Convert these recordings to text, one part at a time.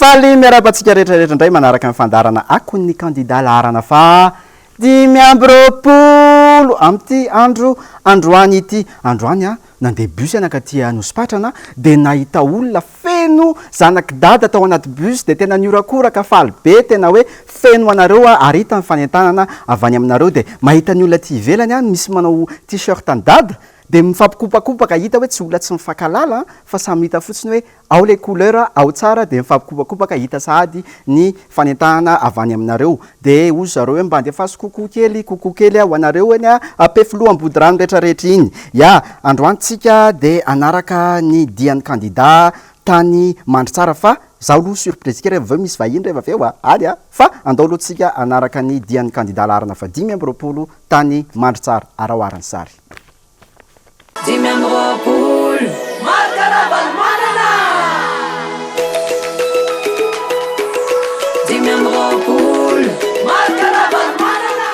faly miarabantsika rehetrarehetra indray manaraka ny fandarana akony candidat laharana fa 5 amty androany ity androany a nandeha bus anaka ty Anosipatrana de nahita olona feno zanaky dada tao anaty bus de tena niorakoraka faly be tena hoe feno anareo ary hita ny fanentanana avy any aminareo de mahita ny olona ty ivelany a misy manao t-shirt any dada de mifampikopakopaka hita hoe tsy olona tsy mifankalala fa samy hita fotsiny hoe ao le couleur ao tsara de mifampikopakopaka hita sady ny fanentanana avy any aminareo de ozy zareo hoe mba andefasy kokoa kely ho anareo eny apefilo ambody rano rehetrarehetra iny ya androantsika de anaraka ny dian'ny candidat tany mandry tsara fa zaho aloha surprise ke rehefa aveo misy vahiny rehefa aveo any fa andao alohantsika anaraka ny dian'ny candidat laharana fa 5 tany mandry tsara araoarany sary 5 markarabal manana 5 markarabal manana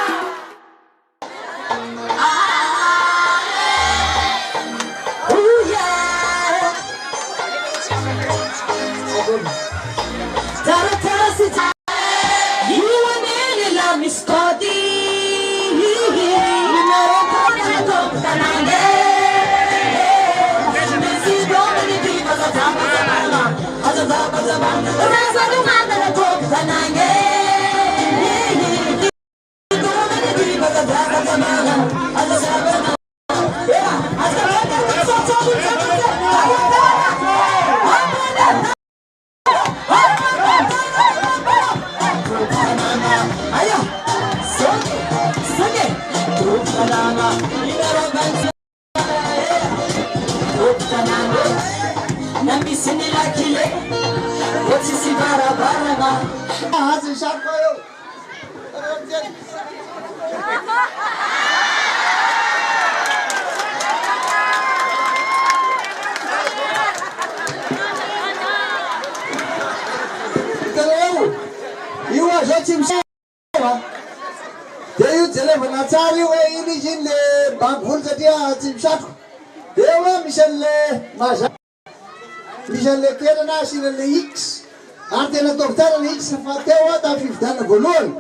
Michelle Kerana sina le X artena docteur le X fa teo ta fividana voalohany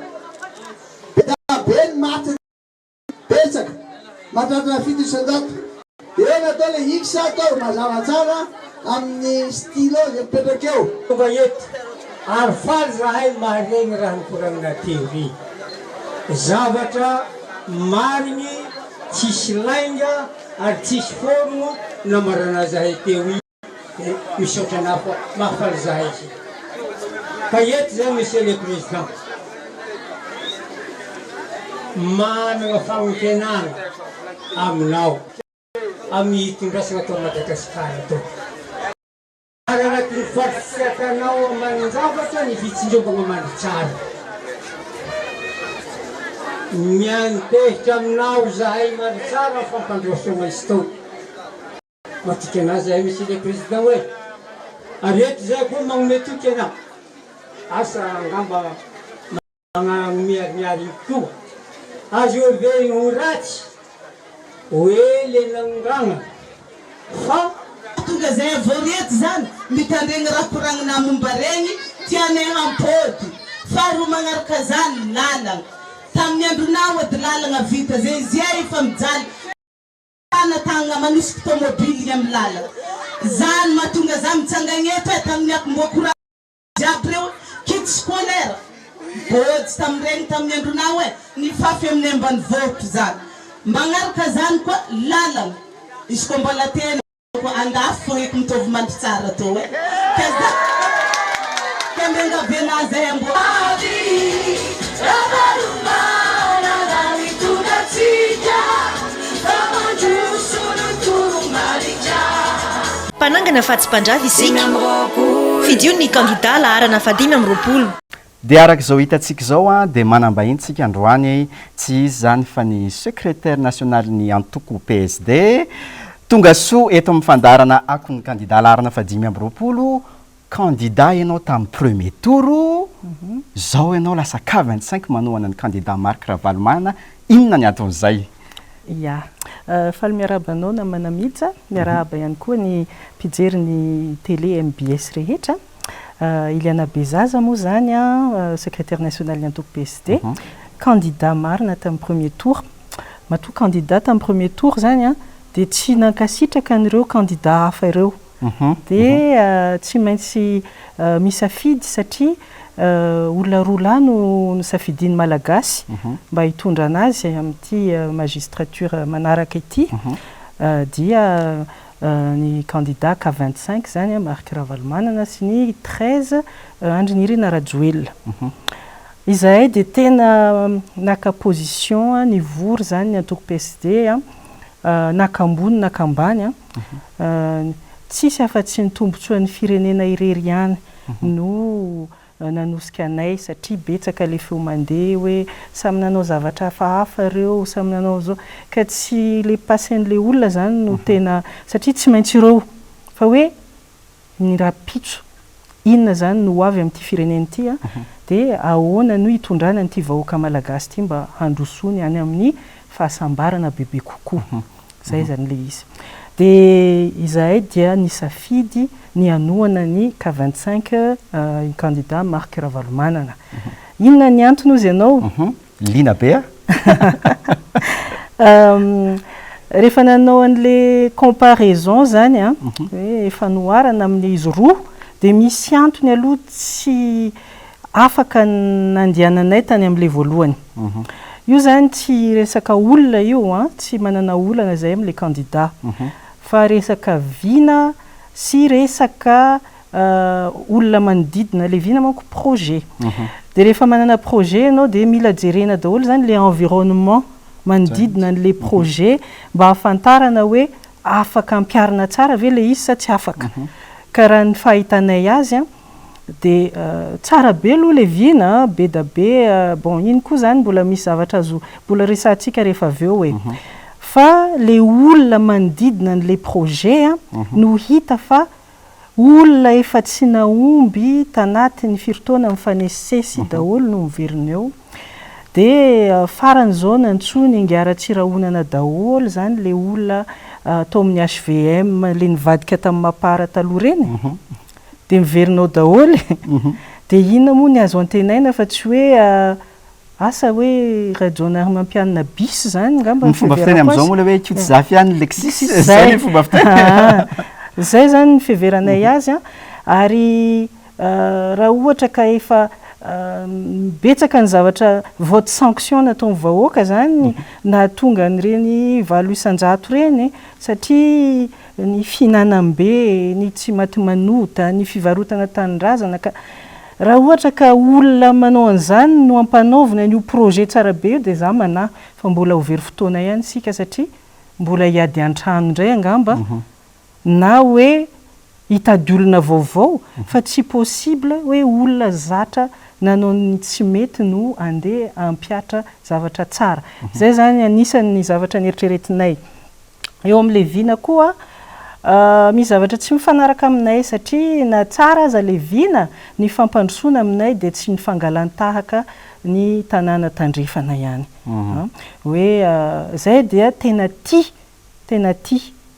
da ben mat petsaka matatra fito isan-jato eo natao le X atao mazava tsara amin'ny stylo petrokeo vahety ary faly zahay maharegny raha nikoragnina teo zavatra marigny tsisy lainga ary tsisy forme namarana zahay teo misaotra nafa mahafaly zahay izy fa eto zay monsieur le président manana fagnotenana aminao amin'ny hitondrasana atao Madagasikara atao ary anatin'ny fasiakanao amanin-javatra ny fitsinjovana mandry tsara miantehitra aminao zahay mandry tsara fampandrosoana izy tao matika anazy zahay monsieur le président hoe ary eto zay koa magnome toky anao asa angamba miariary koa azo oveny ho ratsy hoe le nangrana fa tonga zay voreto zany mitandregny raha koragnina momba regny tianay hampody faharoa magnaraka zany lalagna tamin'ny andronao edy lalagna vita zay zay efa mijaly tagna manisy tomobily amin'ny lalagna zany mahatonga za mitsangagny eto tamin'ny akombokora jiaby reo kit scolaire bôdy tamin'iregny tamin'ny andronao ny fafy amin'ny ambanivohitra zany magnaraka zany koa lalagna izy koa mbola tena andafy fo eky mitovy mandry tsara tô kaza kembengavena zay ambo mpanangana fahatsim-pandrava isika fidio ny candidat laharana fa 5 de araka zao hitantsika zao de manambahintsika androany tsy izy zany fa ny secrétaire national ny antoko PSD tonga soa eto amin'ny fandarana akony candidat laharana fa 5 candidat ianao tamin'ny premier tour zao ianao lasa K25 manohana ny candidat Marc Ravalomanana inona ny aton'izay ya faly miaraba anao namana militsa miaraba ihany koa ny mpijery ny télé MBS rehetra Iliana Bezaza moa zany secrétaire national ny antoko PSD candidat marina tamin'ny premier tour matoa candidat tamin'ny premier tour zany de tsy nankasitraka an'ireo candidat hafa ireo de tsy maintsy misafidy satria olona roa lahy no safidiny malagasy mba hitondra anazy amin'ity magistrature manaraka ity dia ny candidat K25 zany Marc Ravalomanana sy ny 13 Andrinirina Rajoelina izahay de tena naka position ny vory zany ny antoko PSD nakambony nakambany tsisy afa-tsy ny tombotsoa ny firenena irery ihany no nanosika anay satria betsaka le feo mandeha hoe samy nanao zavatra hafahafa ireo samy nanao zao ka tsy le pasen'le olona zany no tena satria tsy maintsy ireo fa hoe ny rapitso inona zany no avy amin'ity firenena ity de ahoana no hitondrana n'ity vahoaka malagasy ity mba handrosony any amin'ny fahasambarana bebe kokoa zay zany le izy de izahay dia nisafidy ny anoana ny K25 candidat Marc Ravalomanana inona ny antony ozy ianao lina be rehefa nanao an'le comparaison zany hoe fanoharana amin'ny izy roa de misy antony aloha tsy afaka nandiananay tany amin'le voalohany io zany tsy resaka olona io tsy manana olana zay amin'le candidat fa resaka vina sy resaka olona manodidina le vina manko projet de rehefa manana projet anao de mila jerena daholo zany le environnement manodidina le projet mba ahafantarana hoe afaka ampiarina tsara ve le izy sa tsy afaka ka raha ny fahitanay azy de tsara be aloha le vina be da be bon iny koa zany mbola misy zavatra azo mbola resantsika rehefa aveo hoe fa le olona manodidina le projet no hita fa olona efa tsy naomby tanatin'ny firotoana mifanesesy daholo no miverina eo de farany zao nantsony ingara-tsirahonana daholo zany le olona atao amin'ny HVM le nivadika tamin'ny Mapara taloha reny de miverinao daholo de inona moa ny azo antenaina fa tsy hoe asa hoe rajonary mampianina bis zany ngamba fomba fiteny am'izao moa hoe tsotsizafy ihany Lexis zay fomba fiteny zay zany ny fiheveranay azy ary raha ohatra ka efa betsaka ny zavatra vote sanction nataon'ny vahoaka zany na tonga n'ireny 800 reny satria ny finanam-be ny tsy maty manota ny fivarotana tanindrazana ka raha ohatra ka olona manao an'izany no ampanaovina ny projet tsara be io de za mana fa mbola ho very fotoana ihany sika satria mbola hiady an-trano indray angamba na hoe hitady olona vaovao fa tsy possible hoe olona zatra nanao ny tsy mety no andeha ampiatra zavatra tsara zay zany anisan'ny zavatra nieritreretinay eo amin'le vina koa misy zavatra tsy mifanaraka aminay satria na tsara aza le vina ny fampandrosoana aminay de tsy nifangalantahaka ny tanàna tandrefana ihany hoe zay dia tena ty ny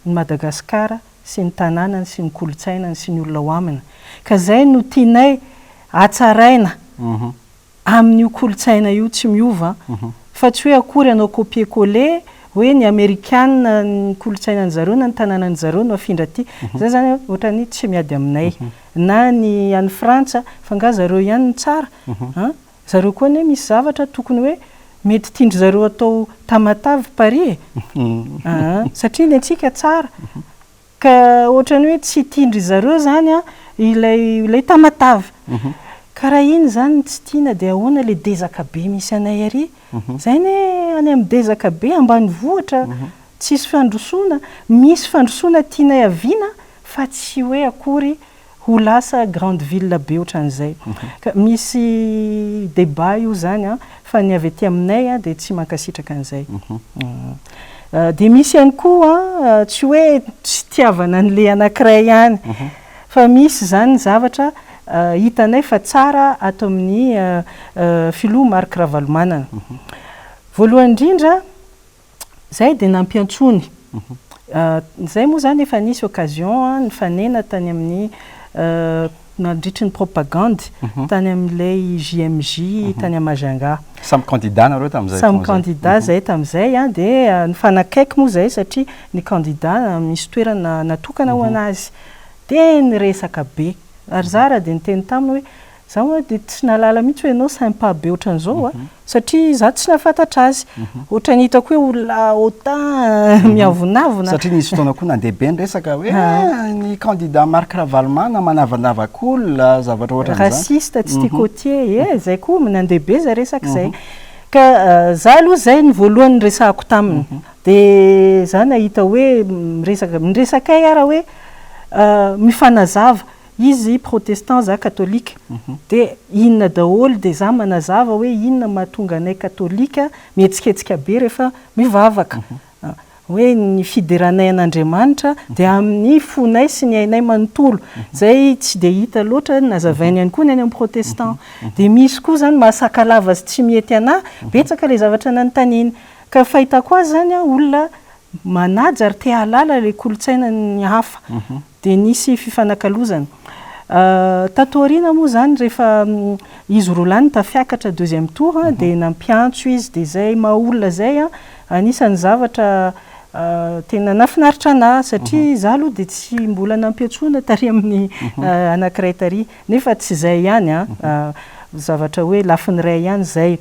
Madagasikara sy ny tanànany sy ny kolotsainany sy ny olona ho amina ka zay no tianay atsaraina amin'io kolotsaina io tsy miova fa tsy hoe akory anao copier-coller hoe ny Amerikana ny kolotsainany zareo na ny tanànany zareo no afindra ty zay zany ohatrany tsy miady aminay na ny any Frantsa fa nga zareo ihany ny tsara zareo koa ne misy zavatra tokony hoe mety tindry zareo atao Tamatave Paris satria ny antsika tsara ka ohatrany hoe tsy tindry zareo zany ilay Tamatave karaha iny zany tsy tiana de ahoana le dezaka be misy anay ary zay ne any amin'ny dezaka be ambany vohitra tsisy fandrosoana misy fandrosoana tianay aviana fa tsy hoe akory ho lasa grande ville be ohatran'izay ka misy débat io zany fa ny avy ety aminay de tsy mankasitraka an'izay de misy ihany koa tsy hoe tsy tiavana an'le anankiray ihany fa misy zany zavatra hitanay fa tsara ato amin'ny filoha Marc Ravalomanana voalohany indrindra zay de nampiantsony zay moa zany efa nisy occasion nifanena tany amin'ny nandritry ny propagande tany amin'ilay JMJ tany Majunga samy candidat nareo tam'izay samy candidat zay tam'izay de nifanakaiky moa zay satria ny candidat misy toerana natokana ho anazy de niresaka be ary zara de niteny taminy hoe zaho de tsy nalala mihitsy hoe ianao sympa be ohatran'izao satria za tsy nafantatra azy ohatra ny hitako hoe olona autant miavonavona satria nisy fotoana koa nandeha be nyresaka hoe ny candidat Marc Ravalmana manavanavak'olona zavatra ohatran'izany raciste Tstikotier zay koa nandeha be zay resaka zay ka za aloha zay ny voalohany resahako taminy de za nahita hoe miresakay ara hoe mifanazava izy protestant za katolika de inona daholo de za manazava hoe inona mahatonga anay katolika mihetsiketsika be rehefa mivavaka hoe ny fideranay an'Andriamanitra de amin'ny fonay sy ny ainay manontolo zay tsy de hita loatra nazavainy ihany koa ny any amin'ny protestant de misy koa zany mahasakalava azy tsy mihety ana betsaka le zavatra nanontaniana ka fahitako azy zany olona manaja ary te halala le kolotsaina ny hafa de nisy fifanakalozana tatorina moa zany rehefa izy rolany tafiakatra deuxième tour de nampiantso izy de zay maha-olona zay anisan'ny zavatra tena nafinaritra ana satria za aloha de tsy mbola nampiantsona tary amin'ny anankiray tary nefa tsy zay ihany zavatra hoe lafin'ny ray ihany zay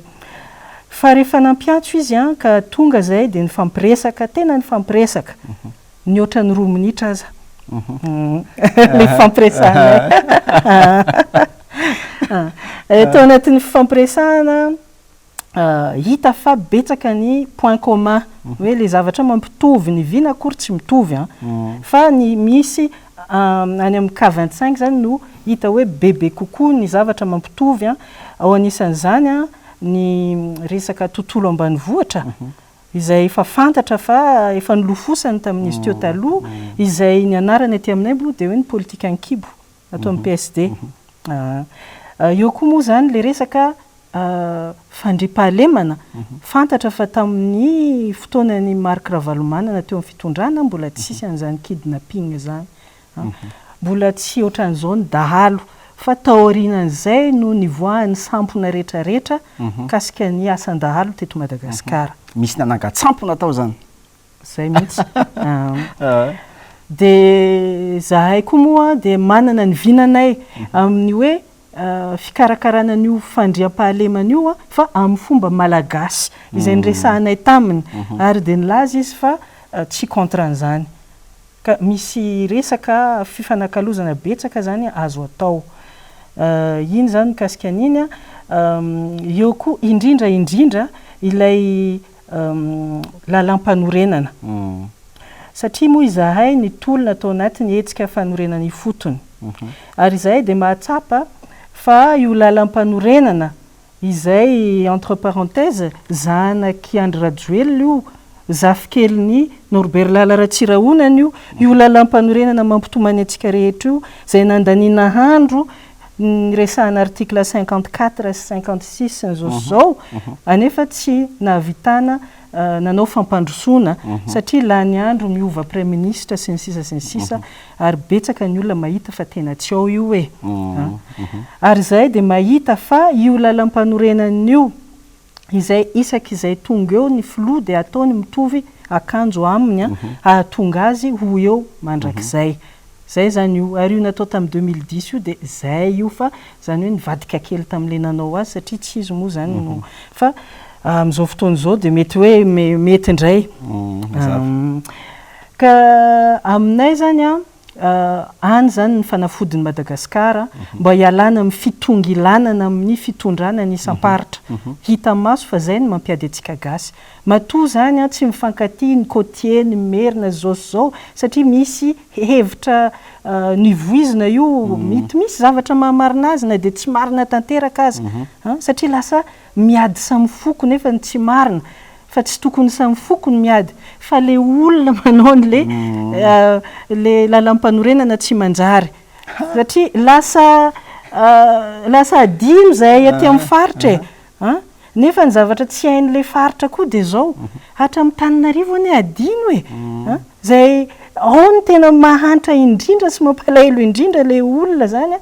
fa rehefa nampiantso izy ka tonga zay de nifampiresaka tena nifampiresaka ny ohatran'ny 2 minitra aza le fampiresahana tao anatin'ny fampiresahana hita fa betsaka ny point commun hoe le zavatra mampitovy ny vina akory tsy mitovy fa ny misy any amin'ny K25 zany no hita hoe bebe kokoa ny zavatra mampitovy ao anisan'izany ny resaka tontolo ambanivohitra izay efa fantatra fa efa nolofosany tamin'izy teo taloha izay ny anarany aty aminay moa de hoe ny politika ankibo atao amin'ny PSD eo koa moa zany le resaka fandriampahalemana fantatra fa tamin'ny fotoanany Marc Ravalmana nateo amin'ny fitondrana mbola tsisy an'izany kidnapping zany mbola tsy ohatran'izao ny dahalo fa taorinan'izay no nivoahan'ny sampona rehetrarehetra kasika ny asan-dahalo teto Madagasikara misy nanangatsampona tao zany zay mihitsy de zahay koa moa de manana ny vinanay amin'ny hoe fikarakarana an'io fandriam-pahalemana io fa amin'ny fomba malagasy izay niresahanay taminy ary de nilaza izy fa tsy contre an'izany ka misy resaka fifanakalozana betsaka zany azo atao iny zany mikasika an'iny eo koa indrindra ilay lalam-panorenana satria moa izahay ny tolona atao anatiny hetsika fanorenana ifotony ary izay de mahatsapa fa io lalam-panorenana izay entre parenthèse zanaky Andry Rajoelina io zafikeliny Norbert Lala-Ratsirahonana io lalam-panorenana mampitomany antsika rehetra io zay nandaniana handro ny resahana article 54 sy 56 zao anefa tsy nahavitana nanao fampandrosoana satria lany andro miova premier ministre sy ny sisa ary betsaka ny olona mahita fa tena tsy ao io ary zay de mahita fa io lalam-panorenan'io izay isaky izay tonga eo ny filoha de ataony mitovy akanjo aminy ahatonga azy ho eo mandrakizay zay zany io ary io natao tamin'ny 2010 io de zay io fa zany hoe nivadika kely tamin'le nanao azy satria tsy izy moa zany no fa am'izao fotoana zao de mety hoe mety indray ka aminay zany any zany ny fanafodin'ny Madagasikara mba hialana amin'ny fitongilanana amin'ny fitondrana ny isam-paritra hita maso fa zay ny mampiady antsika gasy matoa zany tsy mifankatia ny côtier ny merina zao satria misy hevitra nivoizina io misy zavatra mahamarina azy na de tsy marina tanteraka azy satria lasa miady samy foko nefa ny tsy marina fa tsy tokony samy foko ny miady fa le olona manao le lalam-panorenana tsy manjary satria lasa adino zay aty amin'ny faritra nefa ny zavatra tsy hain'le faritra koa de zao hatramin'ny Tananarivo any adino e zay ao ny tena mahantra indrindra sy mampalahelo indrindra le olona zany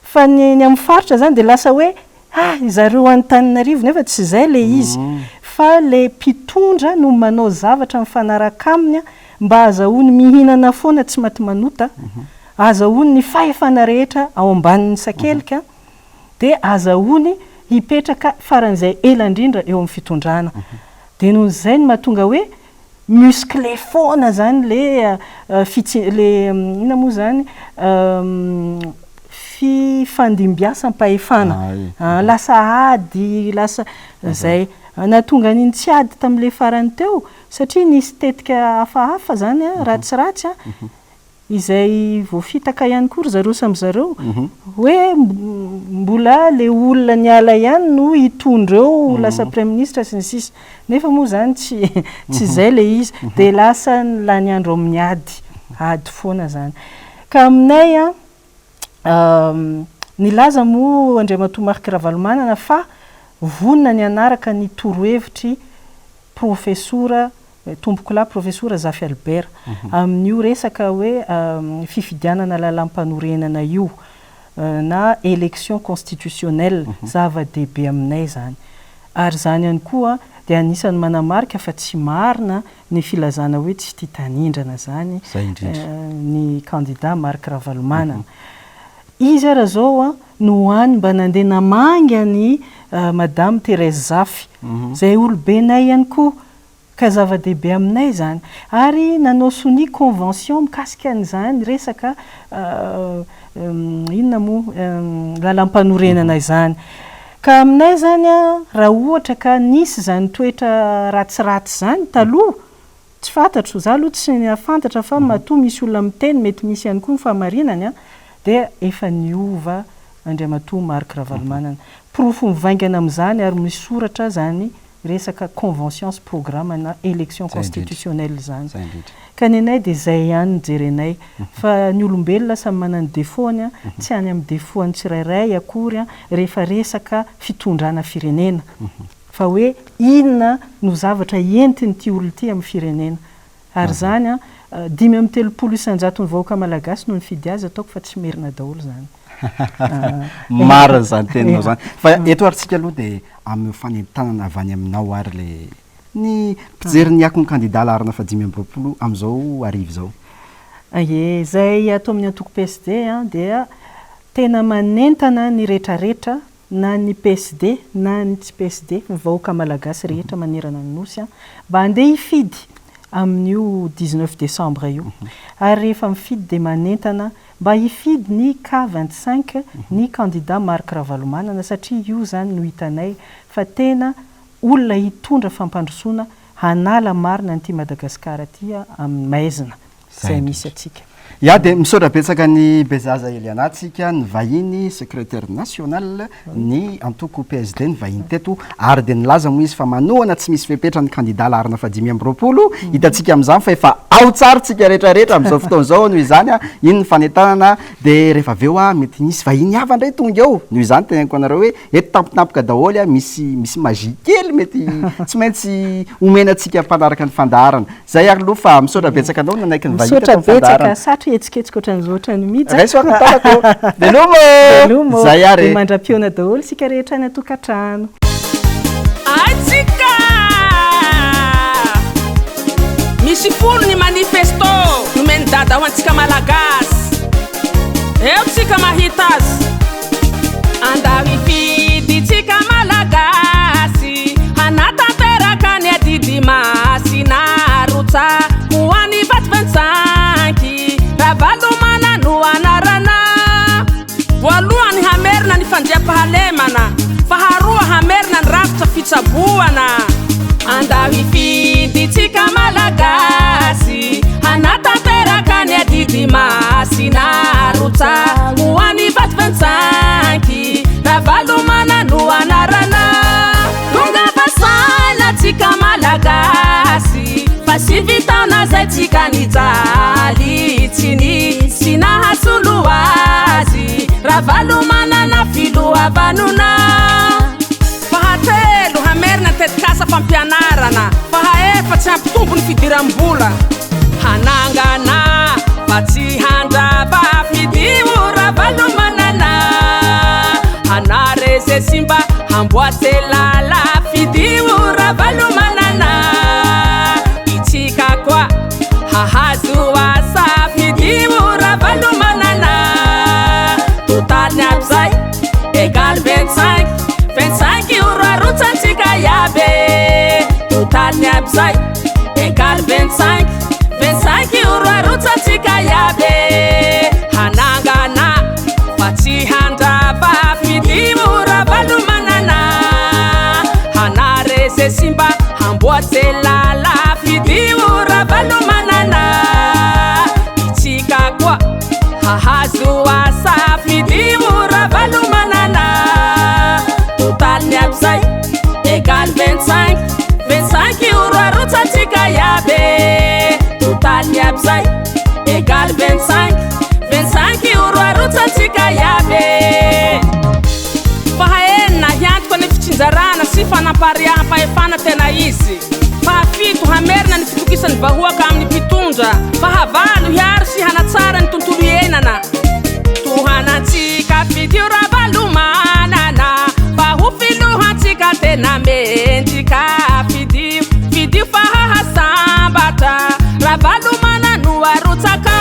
fa ny amin'ny faritra zany de lasa hoe zareo any Tananarivo nefa tsy zay le izy fa le mpitondra no manao zavatra mifanaraka aminy mba azahoany mihinana foana tsy maty manota azahoany ny fahefana rehetra ao ambanin'ny sakelika de azahoany hipetraka faran'izay ela indrindra eo amin'ny fitondrana de noho izay ny mahatonga hoe muscle foana zany le ina moa zany fifandimbiasa am-pahefana lasa ady lasa zay nahatonga n'iny tsy ady tam'le farany teo satria nisy tetika hafahafa zany ratsiratsy izay voafitaka ihany kory zareo samy zareo hoe mbola le olona niala ihany no hitondreo lasa premier ministre sy ny sisa nefa moa zany tsy zay le izy de lasa la ny andro amin'ny ady foana zany ka aminay nilaza moa Andriamatoa Marc Ravalomanana fa vonina ny anaraka ny torohevitry professora tomboko la professora Zafy Albert amin'io resaka hoe fifidianana lalam-panorenana io na élection constitutionnelle zava-dehibe aminay zany ary zany ihany koa de anisany manamarika fa tsy marina ny filazana hoe tsy tia tanindrana zany ny candidat Marc Ravalomanana izy ara zao no hany mba nandeha namanga ny madame Thérèse Zafy zay olobenay ihany koa ka zava-dehibe aminay zany ary nanao soni convention mikasika an'izany resaka inona moa lalam-panorenana izany ka aminay zany raha ohatra ka nisy zany toetra ratsiratsy zany taloha tsy fantatro za aloha tsy fantatra fa matoa misy olona miteny mety misy ihany koa ny fahamarinany de efa niova Andriamatoa Marc Ravalomanana profo mivaingana amin'izany ary misy soratra zany resaka convention sy programme na élection constitutionnelle zany ka nenay de zay ihany jerenay fa ny olombelona samy manana défaut-ny tsy any amin'ny défaut-ny tsirairay akory rehefa resaka fitondrana firenena fa hoe inona no zavatra entiny ty olona ty amin'ny firenena ary zany 5.3 isanjaton'ny vahoaka malagasy no ny fidy azy ataoko fa tsy merina daholo zany marina zany teninao zany fa eto ary tsika aloha de amin'ny fanentanana avy any aminao ary le ny mpijery ny akony candidat larina fa 5.20 am'izao arivo zao zay atao amin'ny antoko PSD dia tena manentana ny rehetrarehetra na ny PSD na ny tsy PSD ny vahoaka malagasy rehetra manerana ny nosy mba andeha hifidy amin'io 19 décembre io ary rehefa mifidy de manentana mba hifidy ny K25 ny candidat Marc Ravalomanana satria io zany no hitanay fa tena olona hitondra fampandrosoana hanala marina n'ity Madagasikara ty amin'ny maizina zay misy atsika de misaotra betsaka ny Bezaza Eliana tsika ny vahiny secrétaire national ny antoko PSD ny vahiny teto ary de nilaza moa izy fa manohana tsy misy fepetra ny candidat larina fa 5.20 hitatsika amin'izany fa efa ao tsara tsika rehetrarehetra amin'izao fotoan'izao noho izany iny ny fanentanana de rehefa aveo mety nisy vahiny hava ndray tonga eo noho izany teneniko anareo hoe eto tampotampoka daholo misy magie kely mety tsy maintsy omenatsika mpanaraka ny fandaharana zay aloha fa misaotra betsaka anao nanaiky ny vahiny teto fandaharana etsiketsika ohatran'izao ohatrany mihitsy raisoaka tanako velomo zay ary mandra-piona daholo sika rehetra ny atokantrano atsika misy folo ny manifesto nomeny dada ho antsika malagasy eo tsika mahita azy andao hifidy tsika malagasy hanatanteraka ny adidy masina rotsa ho any 2025 Ravalomana no anarana voalohany hamerina ny fandiam-pahalemana faharoa hamerina ny rafitra fitsaboana andao hifidy tsika malagasy hanatanteraka ny adidy masina rotsa ho any 2025 Ravalomana no anarana tonga fasaina tsika malagasy fa sy vitana zay tsika nijaly tsiny sy nahasolo azy Ravalomanana filohavanona fahatelo nefa tsy ampitombo ny fidiram-bola hanangana fa tsy handrava fidio ravalomanana hanareze simba hamboate lala fidio ravalomanana itsika koa hahazo asa fidio ravalomanana totaliny aby zay égal 25 euro arotsatsika iaby totaliny aby zay égal 25 euro arotsatsika iaby hanangana fa tsy handrava fidio ravalomanana hanareze simba hamboate lala fidio ravalomanana itsika koa hahazo asa fidio ravalomanana totaliny aby zay égal 25 euro arotsatsika iaby totaliny aby zay égal 25 euro arotsatsika iaby fahaenina hiantoko ny fitsinjarana sy fanampariaham-pahefana tena izy fahafito hamerina ny fitokisany vahoaka amin'ny mpitondra fahavalo hiaro sy hanatsara ny tontolo iainana tohanatsika fidio ravalomanana fa ho filohatsika tena mendrika fidio fahahasambatra ravalomanano arotsaka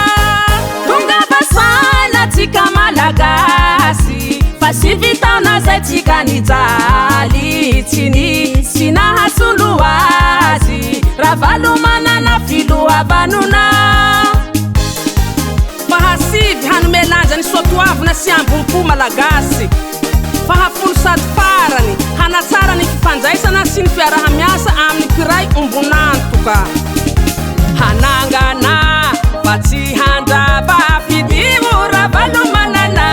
tonga fasanatsika malagasy fa sy vitana zay tsika nijalitsyny sy nahasolo azy ravalomanana filoavanona fahasivy hanomelanja ny soatoavina sy ambom-po malagasy fahafolo sady farany hanatsara ny fifandraisana sy ny fiarahamiasa amin'ny piray ombonantoka hanangana fa tsy handrava fidio ravalomanana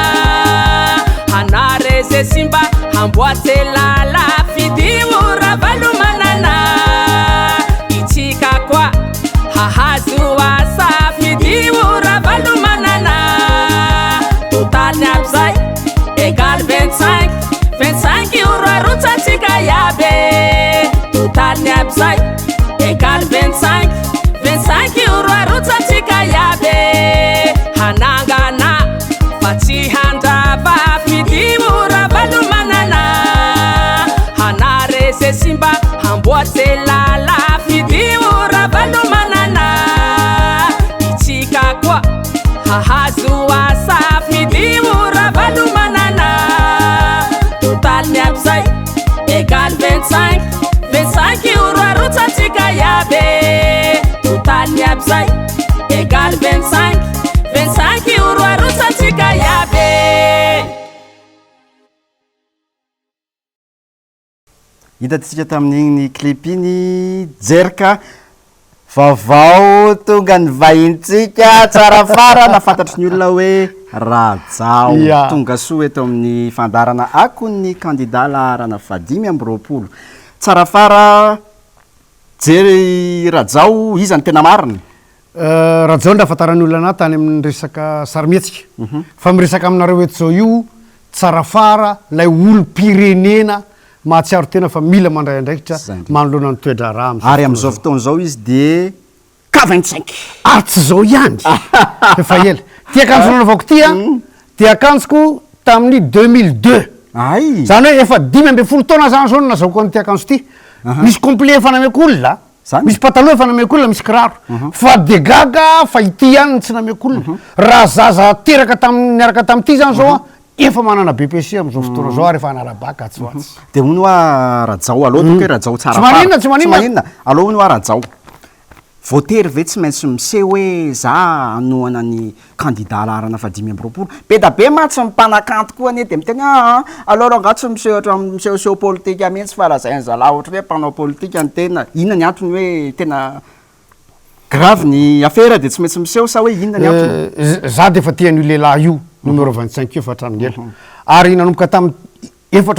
hanareze simba hamboate lala fidio ravalomanana itsika koa hahazo asa fidio ravalomanana totaliny aby zay égal 25 euro arotsatsika iaby totaliny aby zay égal 25 euro arotsatsika iaby hanangana fa tsy handrava fidio ravalomanana hanareze simba hamboate lala fidio ravalomanana itsika koa hahazo asa fidio ravalomanana totaliny aby zay égal 25 euro arotsatsika iaby totaliny aby zay égal 25 euro arotsatsika iaby hitatsika tamin'igny clipiny jerika vaovao tonga ny vahintsika tsara fara nafantatry ny olona hoe rajao tonga soa eto amin'ny fandarana akony candidat laharana fadimy amby roapolo tsara fara jery rajao izany tena mariny rajao nda afantarany olona ana tany amin'ny resaka sarimetsika fa miresaka aminareo eto zao io tsara fara lay olo-pirenena mahatsiaro tena fa mila mandray andraikitra manoloana ny toedra raha ary am'izao fotoana zao izy de K25 ary tsy zao ihany efa ela tia akanjo nanaovako tia dia akanjoko tamin'ny 2002 ay zany hoe efa 5 taona zany zao nazaoko an'ity akanjo ty misy complet efa nameko olona misy pataloha efa nameko olona misy kiraro fa de gaga fa ity ihany tsy nameko olona raha zaza teraka niaraka tamin'ity zany zao efa manana BPC am'izao fotoana zao ary efa analabaka tsy hoatsy de hono hoa rajao aloha tonga hoe rajao tsara tsy maninona aloha hono hoa rajao voatery ve tsy maintsy miseho hoe za anoana ny candidat laharana fadimy amby roapolo be da be ma tsy mipanakanto koa ane de mitena alors nga tsy miseho politika mihitsy fa lazainy zalahy ohatra hoe mpanao politika ny tena inona ny antony hoe tena grave ny affaire de tsy maintsy miseho sa hoe inona ny antony za de efa tian'io lehilahy io numéro 25 io fa hatramin'ny ela ary nanomboka tamin'ny 4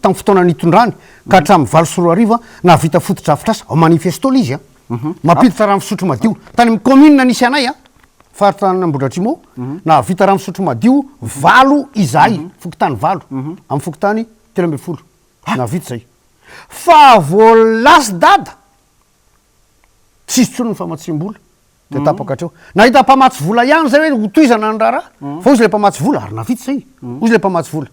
tamin'ny fotoana nitondrany ka hatramin'ny 8 nahavita fototra afitrasa ao manifesto l izy mampiditra raha misotro madio tany amin'ny commune nisy anay faritany Ambodratrimo nahavita raha misotro madio 8 izahay fokotany 8 amin'ny fokotany 13 nahavita zay fa voalasy dada tsisy tsony ny famatsim-bola de tapaka hatreo nahita mpamatsy vola ihany zay hoe hotoizana ny raharaha fa ozy le mpamatsy vola ary navitsy zay ozy le mpamatsy vola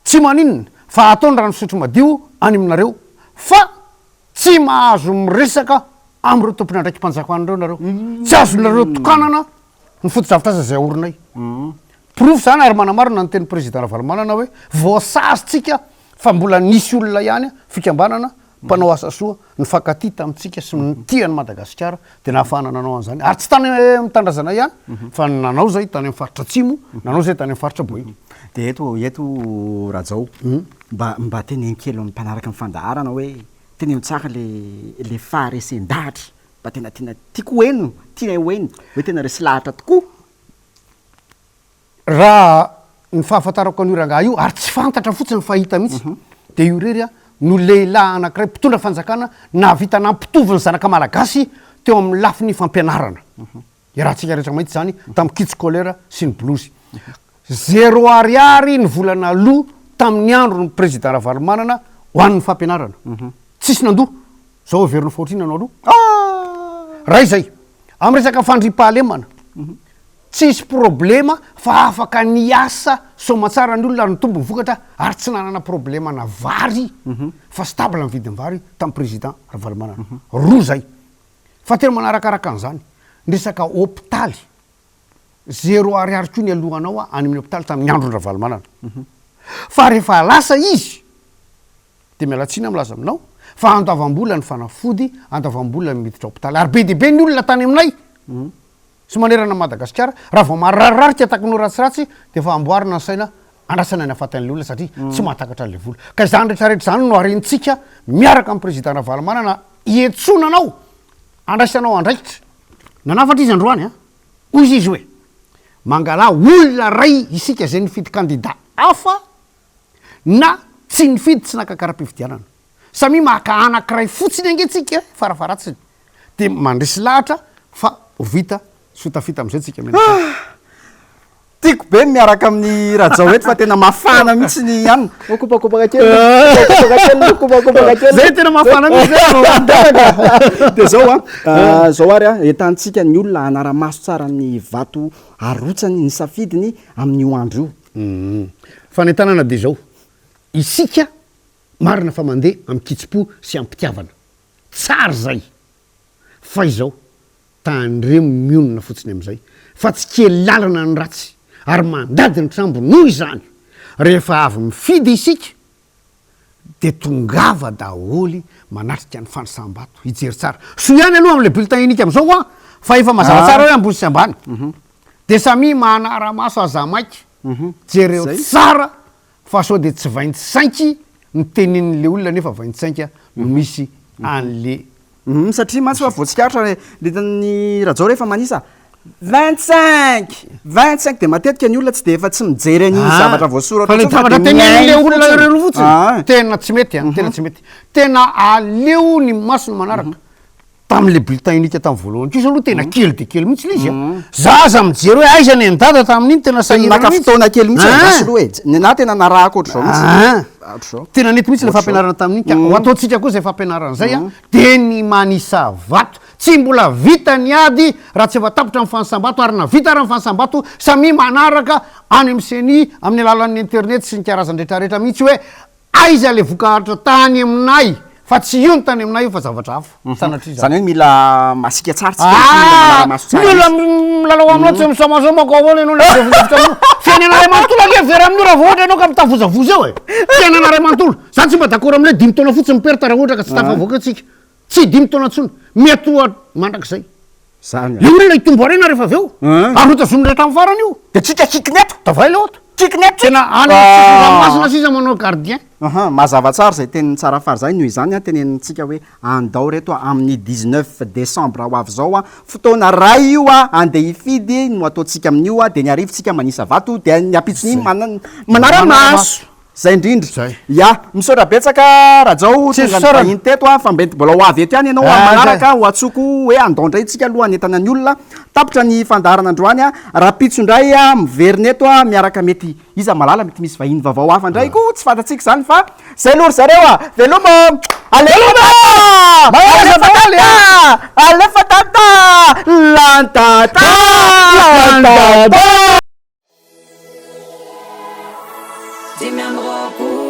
tsy maninona fa ataony rano fisotro madio any aminareo fa tsy mahazo miresaka am'ireo tompona ndraiky mpanjakoan'ireo nareo tsy azonareo tokanana ny foto-dravitrasa zay orinay profo zany ary manamarina ny teny président Ravalomanana hoe voasazitsika fa mbola nisy olona ihany fikambanana mpanao asa soa ny fakati tamitsika sy ny tiany Madagasikara de nahafahana nanao an'izany ary tsy tany mitandrazana ihany fa nanao zay tany amin'ny faritra Atsimo nanao zay tany amin'ny faritra Boy de eto Rajao mba teneny kely amin'ny mpanaraka amin'ny fandaharana hoe teneny tsara le faharesendahatra mba tena tiako hoeno tia hoeno hoe tena resy lahatra tokoa raha ny fahafantarako an'io rangaha io ary tsy fantatra fotsiny fahita mihitsy de io rery a no lehilahy anankiray mpitondra fanjakana navita nampitovy ny zanaka malagasy teo amin'ny lafiny fampianarana irahantsika rehetra mahitsy zany tamin'ny kits scolaire sy ny blouse 0 ariary ny volana loha tamin'ny andro ny président Ravalomanana ho an'ny fampianarana tsisy nandoha zao veriny fotrina anao aloha raha izay amin'ny resaka fandripahalemana tsisy problema fa afaka niasa somatsara ny olona ary ny tombony vokatra ary tsy nanana problema na vary fa stable ny vidiny vary tamin'ny président Ravalomanana roa zay fa tena manarakaraka an'izany ny resaka hôpitaly 0 ariary koa ny alohanao any amin'ny hôpitaly tamin'ny andro ny Ravalomanana fa rehefa lasa izy de mialatsiny milaza aminao fa andavam-bola ny fanafody andavam-bola miditra hôpitaly ary be deaibe ny olona tany aminay sy manerana Madagasikara raha vao marararika ataky no ratsiratsy de fa amboarina ny saina andrasana ny afatan'le olona satria tsy mahatakatra an'le vola ka izany rehetrarehetra zany no arentsika miaraka amin'ny président Ravalomanana ietsonanao andraisanao andraikitra nanafatra izy androany hoy izy hoe mangala olona ray isika zay nifidy candidat hafa na tsy nifidy tsy nakakara-pifidianana samy maka anankiray fotsiny angetsika farafaratsiny de mandresy lahatra fa ho vita sotafita am'izay tsika tiako be miaraka amin'ny Rajao eto fa tena mafana mihitsy ny any kopakopaka kely zay tena mafana mihitsy de zao ary etantsika ny olona anara-maso tsara ny vato arotsany ny safidiny amin'io andro io fa ny tanàna de zao isika marina fa mandeha amin'ny kitsipo sy ampitiavana tsara zay fa izao tandremo mionona fotsiny am'izay fa tsy kely lalana ny ratsy ary mandady ny trambo noho izany rehefa avy mifidy isika de tongava daholy manatrika ny fanisambato hijery tsara so ihany aloha am'le bulletin unique am'izao fa efa mazava tsara hoe ambony sy ambany de samy manara-maso aza maiky jereo tsara fa sao de tsy 25 ny tenin'le olona nefa 25 no misy an'le satria matsy fa voatsikaritra letan'ny Rajao rehefa manisa 25 de matetika ny olona tsy de efa tsy mijery an'iny zavatra voasoratra fa le zavatra tenen'le olona reo fotsiny tena tsy mety tena tsy mety tena aleo ny maso ny manaraka tam'le bulletin unique tamin'ny voalohany kosa aloha tena kely de kely mihitsy le izy zaza mijery hoe aizany ny dada tamin'iny tena naka fotoana kely mihitsy gasy loha e na tena narahako ohatr'izao mihitsy tena nety mihitsy le fampianarana tamin'iny ka ho ataontsika koa zay fampianarana zay de ny manisa vato tsy mbola vita ny ady raha tsy efa tapitra amin'ny fanisambato ary na vita raha ny fanisambato samy manaraka any amin'ny seni amin'ny alalan'ny internet sy ny karazany rehetrarehetra mihitsy hoe aiza le vokaritra tany aminay fa tsy io ny tany aminay io fa zavatra hafa sanatria zany hoe mila masika tsara tsy mila milalao aminao tsy misamasomako avao enao le fiainana ray manontolo ake vera amin'io raha vao ohatra ianao ka mitavozavoza eo fiainana ray manontolo zany tsy mba d'accord am'le 5 taona fotsiny miperta raha ohatra ka tsy tafavoaka atsika tsy 5 taona ntsony mety oa mandrak'izay le olona itombo arena rehefa aveo arotazony rehetra amin'ny farany io de tsika kikineto tavay le ohatra kikineto tena anymasina sisa manao gardien mazava tsara zay teniny tsara fary zay noho izany tenenintsika hoe andao reto amin'ny 19 décembre ho avy zao fotoana ray io andeha hifidy no ataontsika amin'io de ny arivotsika manisa vato de ny apitsiny manara-maso zay indrindra Zay. ya misaotra betsaka rajao Tsy tonga saorana. vahiny teto a fa mety mbola ho avy ety any ianao Ah, manaraka ho atsoko hoe andondra itsika alohan'ny entana ny olona tapitra ny fandarana androany a raha pitsondray a miverina eto a miaraka mety iza malala mety misy vahiny vavao hafa ndray ko tsy fantatsika zany fa zay lory zareo a velomo alefa tata lantata Dimy amby roapolo